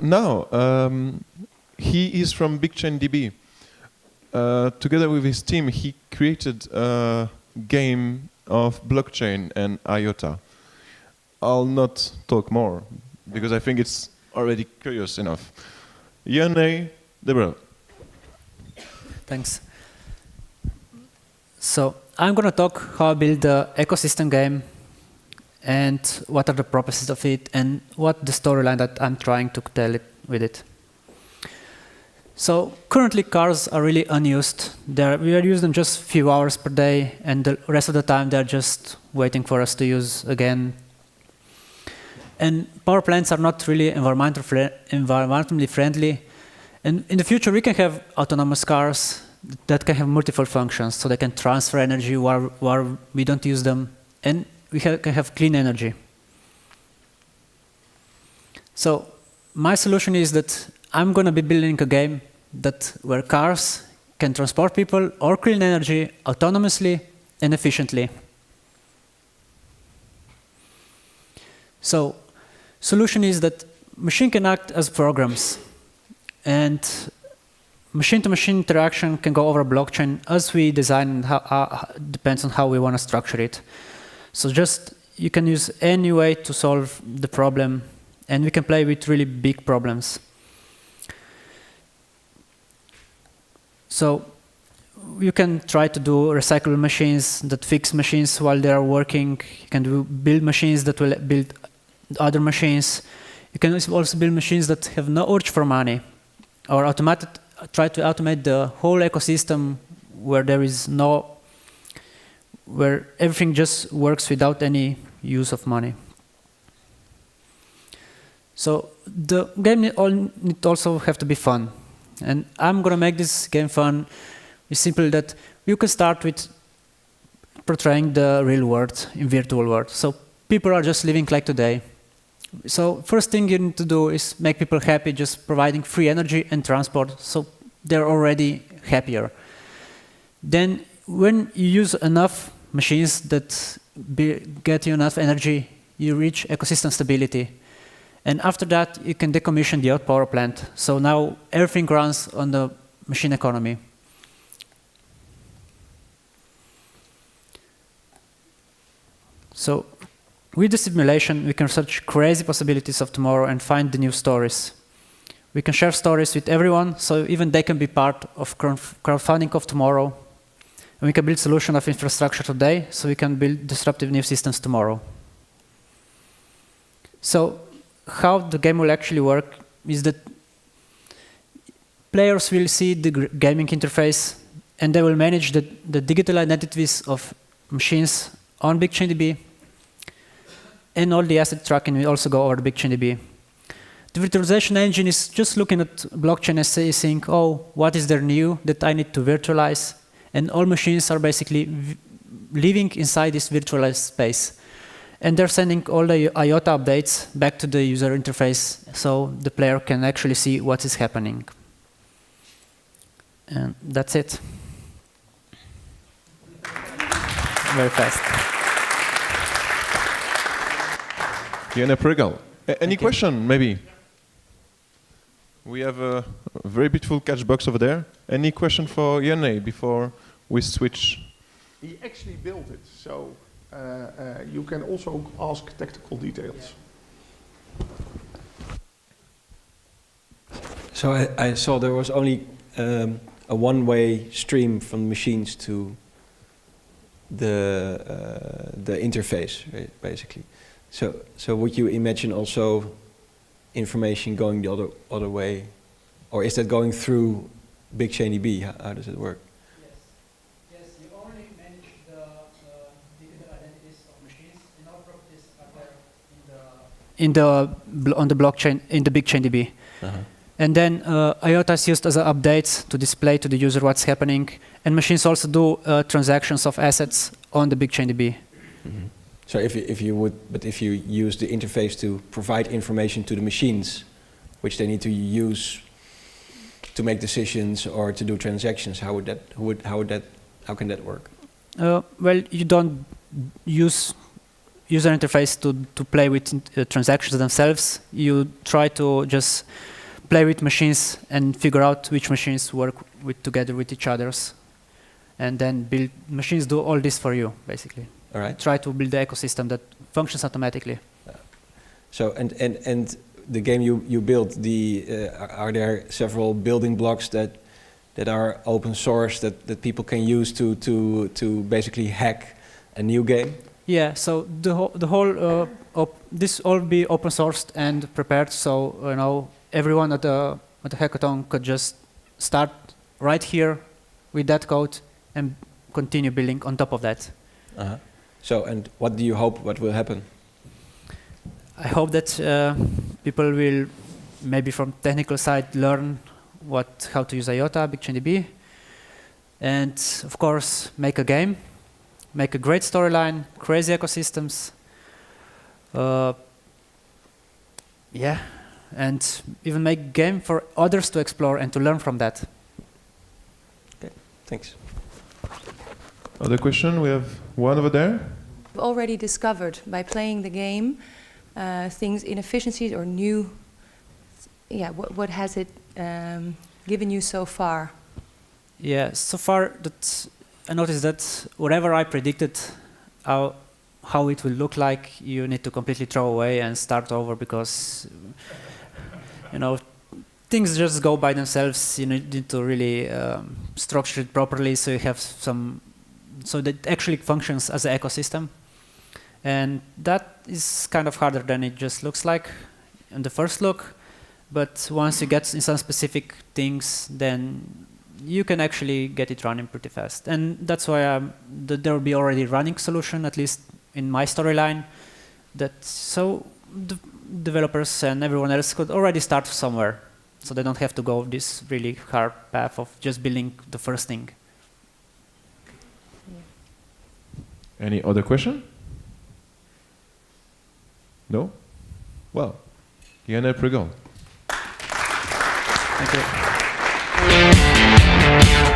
now, he is from BigchainDB. Together with his team, he created a game of blockchain and IOTA. I'll not talk more, because I think it's already curious enough. Jernej Preglj. Thanks. So I'm going to talk how I build the ecosystem game and what are the purposes of it and what the storyline that I'm trying to tell it with it. So currently cars are really unused. We are using them just a few hours per day, and the rest of the time they're just waiting for us to use again. And power plants are not really environmentally friendly. And in the future we can have autonomous cars that can have multiple functions, so they can transfer energy while we don't use them, and we can have clean energy. So my solution is that I'm going to be building a game where cars can transport people or clean energy autonomously and efficiently. So solution is that machine can act as programs, and machine-to-machine interaction can go over blockchain as we design, and depends on how we want to structure it. So just you can use any way to solve the problem, and we can play with really big problems. So you can try to do recyclable machines that fix machines while they are working. You can build machines that will build other machines. You can also build machines that have no urge for money, or try to automate the whole ecosystem where where everything just works without any use of money. So the game need also have to be fun. And I'm going to make this game fun. It's simple that you can start with portraying the real world in virtual world. So people are just living like today. So first thing you need to do is make people happy, just providing free energy and transport, so they're already happier. Then when you use enough machines that get you enough energy, you reach ecosystem stability. And after that, you can decommission the old power plant. So now everything runs on the machine economy. So with the simulation, we can search crazy possibilities of tomorrow and find the new stories. We can share stories with everyone, so even they can be part of crowdfunding of tomorrow. And we can build solution of infrastructure today, so we can build disruptive new systems tomorrow. So how the game will actually work is that players will see the gaming interface, and they will manage the digital identities of machines on BigchainDB, and all the asset tracking will also go over the BigchainDB. The virtualization engine is just looking at blockchain and saying, oh, what is there new that I need to virtualize? And all machines are basically living inside this virtualized space. And they're sending all the IOTA updates back to the user interface, so the player can actually see what is happening. And that's it. Very fast. Jernej Preglj. Any question, maybe? We have a very beautiful catch box over there. Any question for Jernej before we switch? He actually built it, so you can also ask technical details. So I saw there was only a one-way stream from machines to the interface, basically. So would you imagine also information going the other way, or is that going through BigchainDB? How does it work? Yes, you only manage the digital identities of machines, and all properties are there on the blockchain in the BigchainDB. And then IOTA is used as updates to display to the user what's happening, and machines also do transactions of assets on the BigchainDB. So if you use the interface to provide information to the machines, which they need to use to make decisions or to do transactions, how can that work? Well, you don't use user interface to play with transactions themselves. You try to just play with machines and figure out which machines work together with each others, and then build machines do all this for you, basically. All right. Try to build the ecosystem that functions automatically. So and the game you built, are there several building blocks that are open source that people can use to basically hack a new game? Yeah. So the whole this all be open sourced and prepared. So everyone at the hackathon could just start right here with that code and continue building on top of that. Uh-huh. So, and what do you hope what will happen? I hope that people will, maybe from technical side, learn how to use IOTA, BigchainDB, and of course make a game, make a great storyline, crazy ecosystems, yeah, and even make game for others to explore and to learn from that. Okay, thanks. Other question? We have one over there. We've already discovered by playing the game things, inefficiencies or new. Yeah, what has it given you so far? Yeah, so far that I noticed that whatever I predicted how it will look like, you need to completely throw away and start over, because things just go by themselves. You need to really structure it properly so you have so that it actually functions as an ecosystem. And that is kind of harder than it just looks like in the first look. But once you get in some specific things, then you can actually get it running pretty fast. And that's why there will be already running solution, at least in my storyline, so the developers and everyone else could already start somewhere. So they don't have to go this really hard path of just building the first thing. Any other question? No? Well, Jernej Preglj. Thank you.